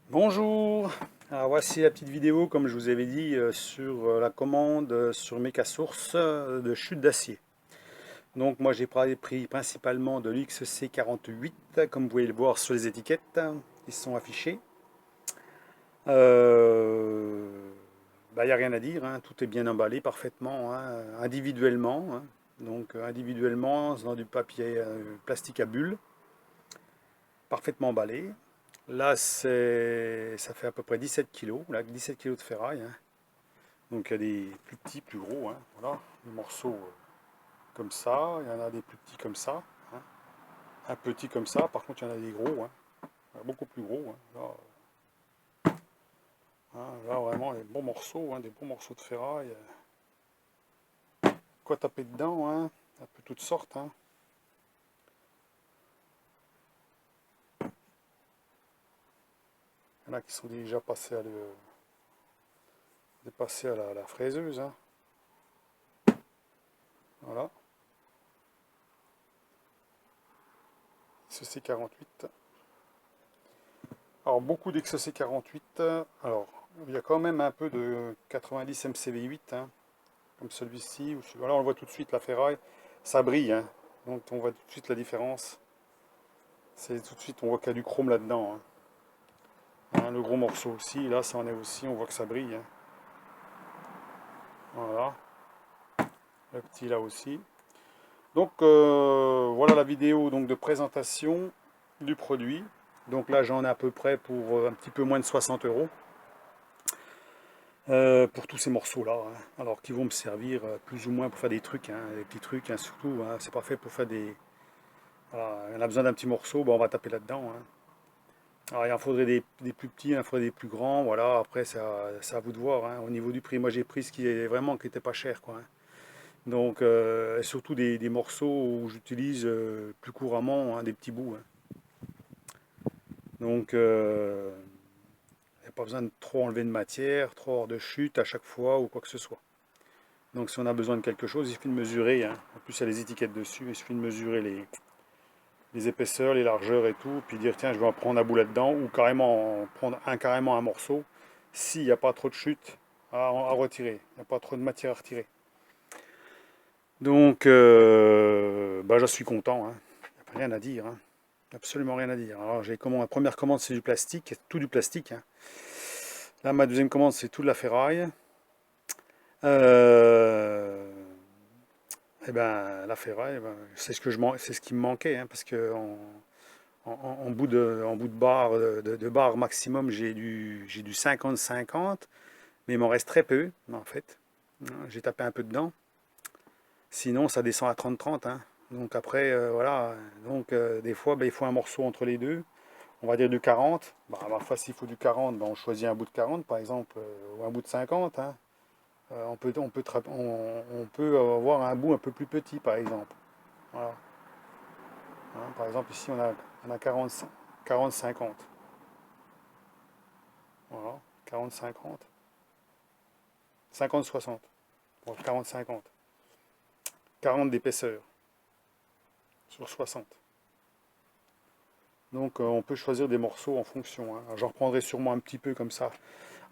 Bonjour, alors voici la petite vidéo comme je vous avais dit sur la commande sur Mecasource de chute d'acier. Donc moi j'ai pris principalement de l'XC48 comme vous pouvez le voir sur les étiquettes qui sont affichées. Il n'y a rien à dire, hein, tout est bien emballé parfaitement, hein, individuellement. Hein. Donc individuellement dans du papier plastique à bulles, parfaitement emballé. Là, ça fait à peu près 17 kilos, là, 17 kilos de ferraille. Hein. Donc il y a des plus petits, plus gros. Hein. Voilà, des morceaux comme ça. Il y en a des plus petits comme ça. Hein. Un petit comme ça. Par contre, il y en a des gros. Hein. Beaucoup plus gros. Hein. Là, vraiment, des bons morceaux de ferraille. Quoi taper dedans, hein. Un peu toutes sortes. Hein. Il y en a qui sont déjà passés à la fraiseuse. Hein. Voilà. Ceci 48. Alors beaucoup d'XC 48. Alors il y a quand même un peu de 90 MCV8, hein, comme celui-ci. Là on le voit tout de suite la ferraille, ça brille, hein, donc on voit tout de suite la différence. C'est tout de suite on voit qu'il y a du chrome là-dedans. Hein. Hein, le gros morceau aussi, là ça en est aussi, on voit que ça brille. Hein. Voilà, le petit là aussi. Donc voilà la vidéo donc, de présentation du produit. Donc là j'en ai à peu près pour un petit peu moins de 60 euros. Pour tous ces morceaux-là, hein. Alors qui vont me servir plus ou moins pour faire des trucs, hein, des petits trucs, hein, surtout, hein, c'est pas fait pour faire des... Voilà, on a besoin d'un petit morceau, bon, on va taper là-dedans. Hein. Alors il en faudrait des plus petits, il en faudrait des plus grands, voilà, après c'est à vous de voir, hein. Au niveau du prix, moi j'ai pris ce qui est vraiment qui n'était pas cher, quoi. Hein. Donc, et surtout des morceaux où j'utilise plus couramment, hein, des petits bouts. Hein. Donc, il n'y a pas besoin de trop enlever de matière, trop hors de chute à chaque fois ou quoi que ce soit. Donc si on a besoin de quelque chose, il suffit de mesurer. Hein. En plus, il y a les étiquettes dessus. Il suffit de mesurer les épaisseurs, les largeurs et tout. Puis dire, tiens, je vais en prendre un bout là-dedans. Ou carrément en prendre carrément un morceau. S'il n'y a pas trop de chute à retirer. Il n'y a pas trop de matière à retirer. Donc, je suis content. Hein. Il n'y a rien à dire. Hein. Absolument rien à dire. Alors, la première commande, c'est du plastique. Tout du plastique. Hein. Là, ma deuxième commande, c'est tout de la ferraille. Euh, Eh ben, la ferraille, ben, c'est ce qui me manquait, hein, parce que en bout de barre, de barre maximum, j'ai du 50-50, mais il m'en reste très peu, en fait. Hein, j'ai tapé un peu dedans. Sinon, ça descend à 30-30. Hein. Donc après, voilà. Donc des fois, ben, il faut un morceau entre les deux. On va dire du 40. Bah, parfois, s'il faut du 40, ben, on choisit un bout de 40, par exemple, ou un bout de 50. Hein. On peut avoir un bout un peu plus petit, par exemple. Voilà. Hein, par exemple, ici, on a 40-50. Voilà. 40-50. 50-60. Bon, 40-50. 40 d'épaisseur sur 60. Donc, on peut choisir des morceaux en fonction. Hein. J'en reprendrai sûrement un petit peu comme ça.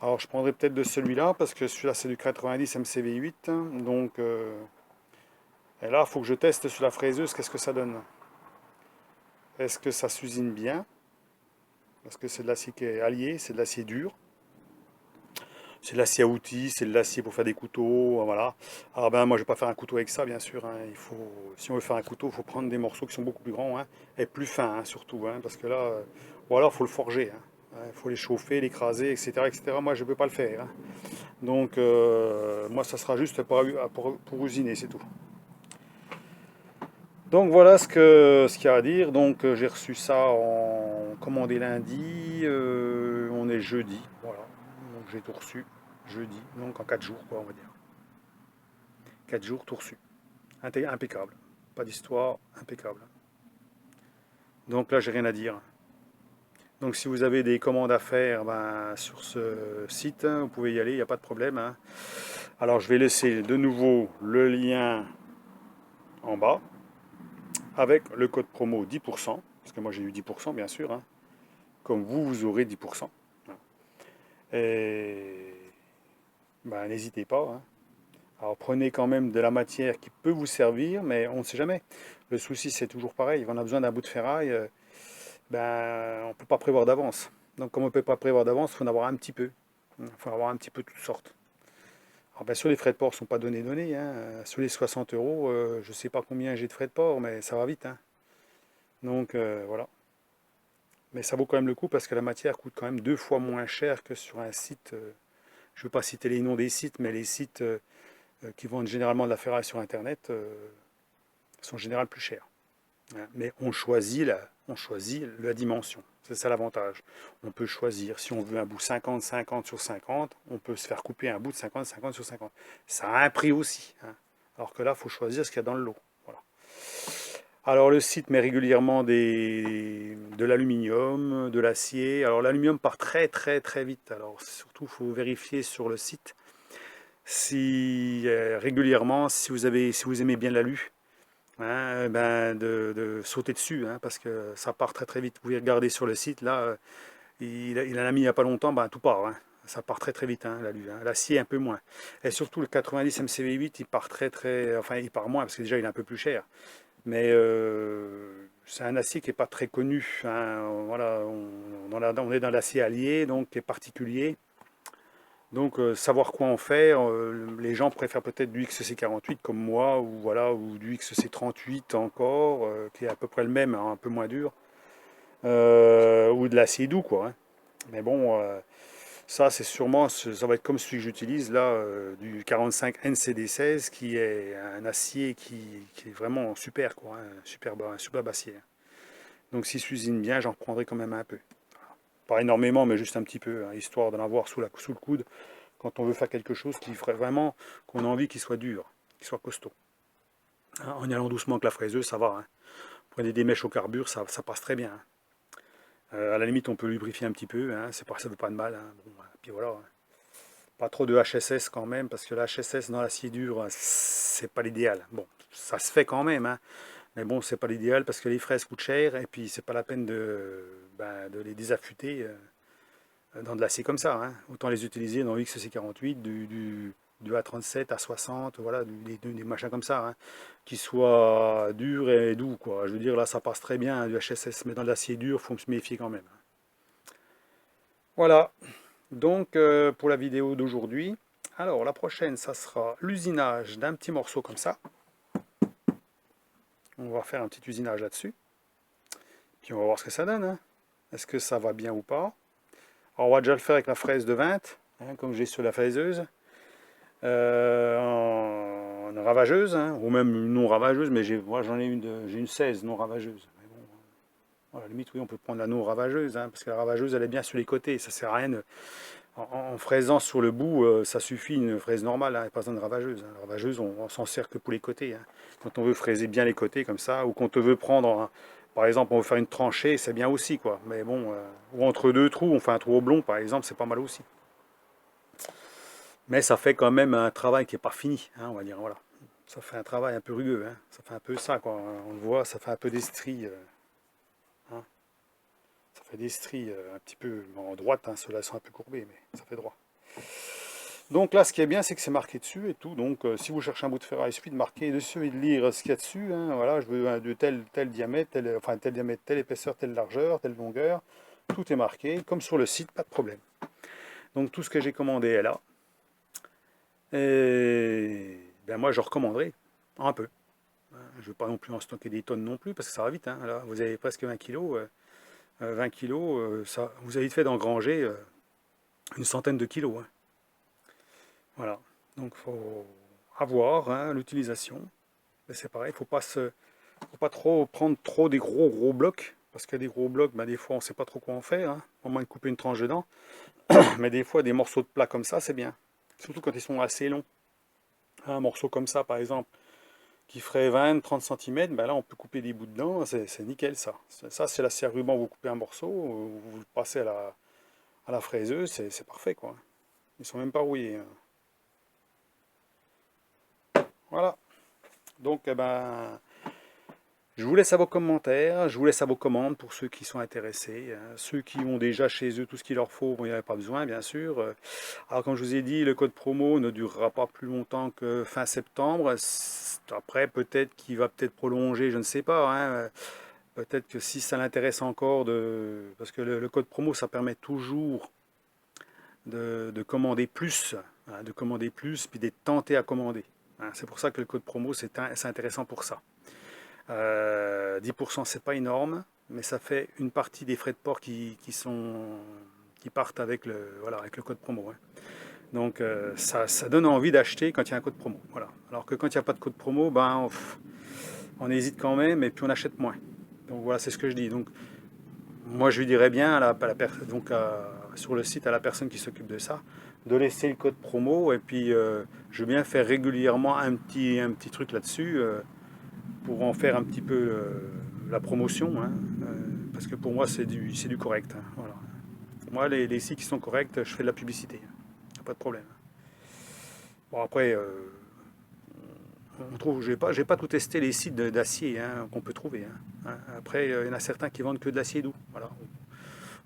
Alors, je prendrai peut-être de celui-là, parce que celui-là, c'est du 90 MCV8. Hein. Donc, et là, il faut que je teste sur la fraiseuse, qu'est-ce que ça donne. Est-ce que ça s'usine bien? Parce que c'est de l'acier qui est allié, c'est de l'acier dur. C'est de l'acier à outils, c'est de l'acier pour faire des couteaux, voilà. Alors ben moi je vais pas faire un couteau avec ça bien sûr. Hein. Si on veut faire un couteau, il faut prendre des morceaux qui sont beaucoup plus grands, hein, et plus fins hein, surtout, hein, parce que là, ou alors il faut le forger. Hein. Il faut les chauffer, l'écraser, etc., etc. Moi je ne peux pas le faire. Hein. Donc moi ça sera juste pour usiner, c'est tout. Donc voilà ce qu'il y a à dire. Donc j'ai reçu ça en commandé lundi, on est jeudi, voilà. Donc j'ai tout reçu jeudi, donc en 4 jours quoi on va dire. 4 jours tout reçu. Impeccable. Pas d'histoire, impeccable. Donc là j'ai rien à dire. Donc si vous avez des commandes à faire ben, sur ce site, hein, vous pouvez y aller, il n'y a pas de problème. Hein. Alors je vais laisser de nouveau le lien en bas avec le code promo 10%, parce que moi j'ai eu 10% bien sûr. Hein. Comme vous, vous aurez 10%. Hein. Et ben, n'hésitez pas, hein. Alors prenez quand même de la matière qui peut vous servir, mais on ne sait jamais. Le souci, c'est toujours pareil. On a besoin d'un bout de ferraille, ben, on ne peut pas prévoir d'avance. Donc comme on ne peut pas prévoir d'avance, il faut en avoir un petit peu. Il faut avoir un petit peu de toutes sortes. Alors bien sûr, les frais de port ne sont pas donnés, hein. Sur les 60 euros, je ne sais pas combien j'ai de frais de port, mais ça va vite, hein. Donc voilà. Mais ça vaut quand même le coup parce que la matière coûte quand même 2 fois moins cher que sur un site. Je ne veux pas citer les noms des sites, mais les sites qui vendent généralement de la ferraille sur Internet sont en général plus chers, hein. Mais on choisit la dimension. C'est ça l'avantage. On peut choisir, si on veut un bout 50-50 sur 50, on peut se faire couper un bout de 50-50 sur 50. Ça a un prix aussi, hein. Alors que là, il faut choisir ce qu'il y a dans le lot. Voilà. Alors le site met régulièrement de l'aluminium, de l'acier. Alors l'aluminium part très très très vite. Alors surtout, il faut vérifier sur le site si régulièrement, si vous aimez bien l'alu, hein, ben de sauter dessus, hein, parce que ça part très très vite. Vous pouvez regarder sur le site, là, il en a mis il n'y a pas longtemps, ben, tout part, hein. Ça part très très vite, hein, l'alu, hein. L'acier un peu moins. Et surtout le 90 MCV8, il part très très, enfin il part moins parce que déjà il est un peu plus cher. Mais c'est un acier qui n'est pas très connu, hein. Voilà, on est dans l'acier allié, donc qui est particulier. Donc savoir quoi en faire, les gens préfèrent peut-être du XC48 comme moi, ou voilà, ou du XC38 encore, qui est à peu près le même, hein, un peu moins dur, ou de l'acier doux, quoi, hein. Mais bon, ça c'est sûrement, ça va être comme celui que j'utilise là, du 45 NCD16, qui est un acier qui est vraiment super, quoi, hein, un superbe acier. Donc s'il s'usine bien, j'en prendrai quand même un peu. Pas énormément, mais juste un petit peu, hein, histoire d'en avoir sous le coude quand on veut faire quelque chose qui ferait vraiment qu'on a envie qu'il soit dur, qu'il soit costaud. Hein, en y allant doucement avec la fraiseuse, ça va, hein. Prenez des mèches au carbure, ça passe très bien, hein. À la limite, on peut lubrifier un petit peu, hein, c'est pas, ça ne veut pas de mal, hein. Bon, puis voilà, hein. Pas trop de HSS quand même, parce que la HSS dans l'acier dur, c'est pas l'idéal. Bon, ça se fait quand même, hein, mais bon, c'est pas l'idéal parce que les fraises coûtent cher et puis c'est pas la peine de les désaffûter dans de l'acier comme ça, hein. Autant les utiliser dans XC48, du A37, A60, voilà, des machins comme ça, hein, qui soient durs et doux, quoi. Je veux dire, là, ça passe très bien, hein, du HSS, mais dans de l'acier dur, il faut se méfier quand même, hein. Voilà, donc pour la vidéo d'aujourd'hui. Alors, la prochaine, ça sera l'usinage d'un petit morceau comme ça. On va faire un petit usinage là-dessus. Puis on va voir ce que ça donne, hein. Est-ce que ça va bien ou pas? Alors, on va déjà le faire avec la fraise de 20, hein, comme j'ai sur la fraiseuse. En ravageuse, hein, ou même une non ravageuse, mais moi j'en ai j'ai une 16 non ravageuse. Mais bon, à la limite, oui, on peut prendre la non ravageuse, hein, parce que la ravageuse, elle est bien sur les côtés. Ça sert à rien en fraisant sur le bout, ça suffit une fraise normale, hein, pas besoin de ravageuse, hein. La ravageuse, on s'en sert que pour les côtés, hein. Quand on veut fraiser bien les côtés comme ça, ou quand on veut prendre, par exemple, on veut faire une tranchée, c'est bien aussi, quoi. Mais bon, ou entre deux trous, on fait un trou oblong, par exemple, c'est pas mal aussi. Mais ça fait quand même un travail qui n'est pas fini, hein, on va dire, voilà. Ça fait un travail un peu rugueux, hein. Ça fait un peu ça, quoi. On le voit, ça fait un peu des stries, hein. Ça fait des stries un petit peu en droite, hein. Ceux-là sont un peu courbés, mais ça fait droit. Donc là, ce qui est bien, c'est que c'est marqué dessus et tout. Donc si vous cherchez un bout de ferraille, il suffit de marquer dessus et de lire ce qu'il y a dessus, hein. Voilà, je veux de tel diamètre, enfin tel diamètre, telle épaisseur, telle largeur, telle longueur. Tout est marqué, comme sur le site, pas de problème. Donc tout ce que j'ai commandé est là. Et ben moi, je recommanderais un peu. Je ne veux pas non plus en stocker des tonnes non plus, parce que ça va vite, hein. Là, vous avez presque 20 kilos. 20 kilos, ça, vous avez fait d'engranger une centaine de kilos, hein. Voilà. Donc, il faut avoir, hein, l'utilisation. C'est pareil, faut pas trop prendre trop des gros blocs, parce que des gros blocs, ben, des fois, on ne sait pas trop quoi en faire, hein, au moins de couper une tranche dedans. Mais des fois, des morceaux de plat comme ça, c'est bien. Surtout quand ils sont assez longs. Un morceau comme ça, par exemple, qui ferait 20-30 cm, ben là on peut couper des bouts dedans, c'est nickel ça. Ça c'est la scie à ruban, vous coupez un morceau, vous le passez à la fraiseuse, c'est parfait quoi. Ils sont même pas rouillés, hein. Voilà. Donc eh ben, Je vous laisse à vos commentaires, je vous laisse à vos commandes pour ceux qui sont intéressés. Ceux qui ont déjà chez eux tout ce qu'il leur faut, bon, il n'y avait pas besoin, bien sûr. Alors, comme je vous ai dit, le code promo ne durera pas plus longtemps que fin septembre. Après, peut-être qu'il va peut-être prolonger, je ne sais pas, hein. Peut-être que si ça l'intéresse encore, parce que le code promo, ça permet toujours de commander plus, hein, de commander plus, puis d'être tenté à commander. Hein. C'est pour ça que le code promo, c'est intéressant pour ça. 10% c'est pas énorme, mais ça fait une partie des frais de port qui partent avec voilà, avec le code promo. Hein. Donc ça donne envie d'acheter quand il y a un code promo. Voilà. Alors que quand il n'y a pas de code promo, ben, on hésite quand même et puis on achète moins. Donc voilà, c'est ce que je dis. Donc moi je lui dirais bien sur le site à la personne qui s'occupe de ça, de laisser le code promo et puis je veux bien faire régulièrement un petit truc là-dessus. Pour en faire un petit peu la promotion, hein, parce que pour moi c'est du correct. Hein, voilà. Moi les sites qui sont corrects, je fais de la publicité, hein, pas de problème. Bon après, on trouve, j'ai pas tout testé les sites d'acier hein, qu'on peut trouver. Hein, hein. Après, il y en a certains qui vendent que de l'acier doux. Voilà.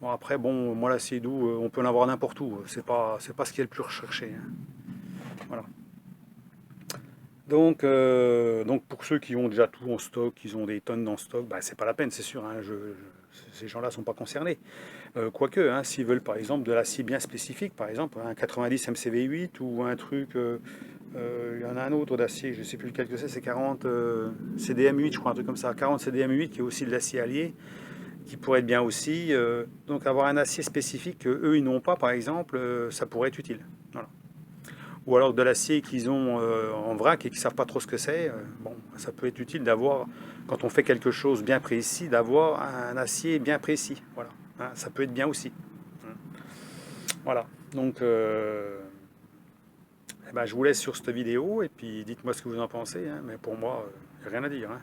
Bon après, bon, moi l'acier doux, on peut en avoir n'importe où. C'est pas ce qui est le plus recherché. Hein. Voilà. Donc pour ceux qui ont déjà tout en stock, qui ont des tonnes en stock, bah, c'est pas la peine, c'est sûr. Hein, ces gens-là ne sont pas concernés. Quoique, hein, s'ils veulent par exemple de l'acier bien spécifique, par exemple un 90 MCV8 ou un truc, il y en a un autre d'acier, je ne sais plus lequel que c'est 40 CDM8, je crois, un truc comme ça, 40 CDM8 qui est aussi de l'acier allié, qui pourrait être bien aussi. Donc avoir un acier spécifique qu'eux ils n'ont pas, par exemple, ça pourrait être utile. Voilà. Ou alors de l'acier qu'ils ont en vrac et qui ne savent pas trop ce que c'est. Bon, ça peut être utile d'avoir, quand on fait quelque chose bien précis, d'avoir un acier bien précis. Voilà. Hein, ça peut être bien aussi. Voilà. Donc, eh ben, je vous laisse sur cette vidéo et puis dites-moi ce que vous en pensez. Hein, mais pour moi, il n'y a rien à dire. Hein.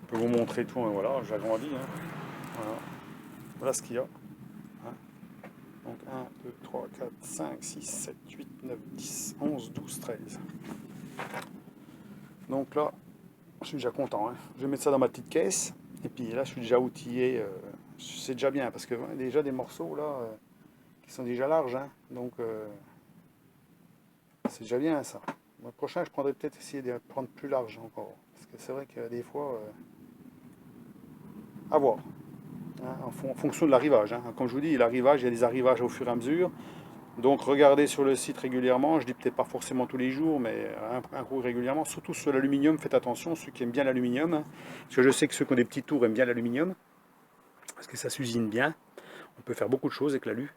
Je peux vous montrer tout. Hein, voilà, j'agrandis. Hein. Voilà. Voilà ce qu'il y a. Hein. Donc 1, 2, 3, 4, 5, 6, 7, 8, 9, 10, 11, 12, 13. Donc là, je suis déjà content. Hein. Je vais mettre ça dans ma petite caisse. Et puis là, je suis déjà outillé. C'est déjà bien parce que déjà des morceaux là qui sont déjà larges. Hein. Donc c'est déjà bien ça. Le prochain, je prendrai peut-être essayer de prendre plus large encore. Parce que c'est vrai que des fois, à voir. Hein, en fonction de l'arrivage. Hein. Comme je vous dis, l'arrivage, il y a des arrivages au fur et à mesure. Donc regardez sur le site régulièrement, je dis peut-être pas forcément tous les jours, mais un coup régulièrement, surtout sur l'aluminium, faites attention, ceux qui aiment bien l'aluminium, hein, parce que je sais que ceux qui ont des petits tours aiment bien l'aluminium, parce que ça s'usine bien, on peut faire beaucoup de choses avec l'alu,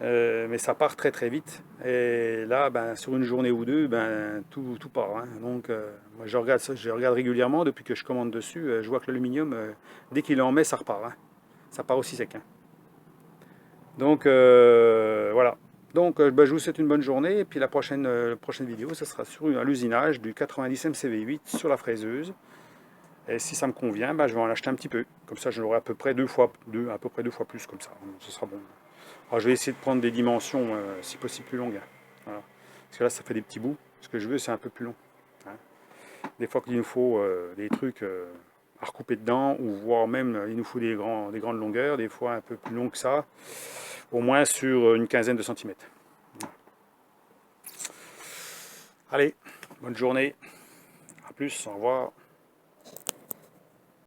mais ça part très très vite, et là, ben, sur une journée ou deux, ben, tout part. Hein. Donc moi je regarde régulièrement, depuis que je commande dessus, je vois que l'aluminium, dès qu'il en met, ça repart, hein. Ça part aussi sec. Hein. Donc voilà. Donc bah, je vous souhaite une bonne journée et puis la prochaine vidéo, ce sera sur l'usinage du 90 MCV8 sur la fraiseuse. Et si ça me convient, bah, je vais en acheter un petit peu. Comme ça, je l'aurai à peu près à peu près deux fois plus comme ça. Ce sera bon. Alors, je vais essayer de prendre des dimensions si possible plus longues. Hein. Voilà. Parce que là, ça fait des petits bouts. Ce que je veux, c'est un peu plus long. Hein. Des fois qu'il nous faut des trucs à recouper dedans, ou voire même il nous faut des grandes longueurs, des fois un peu plus long que ça, au moins sur une quinzaine de centimètres. Allez, bonne journée, à plus, au revoir.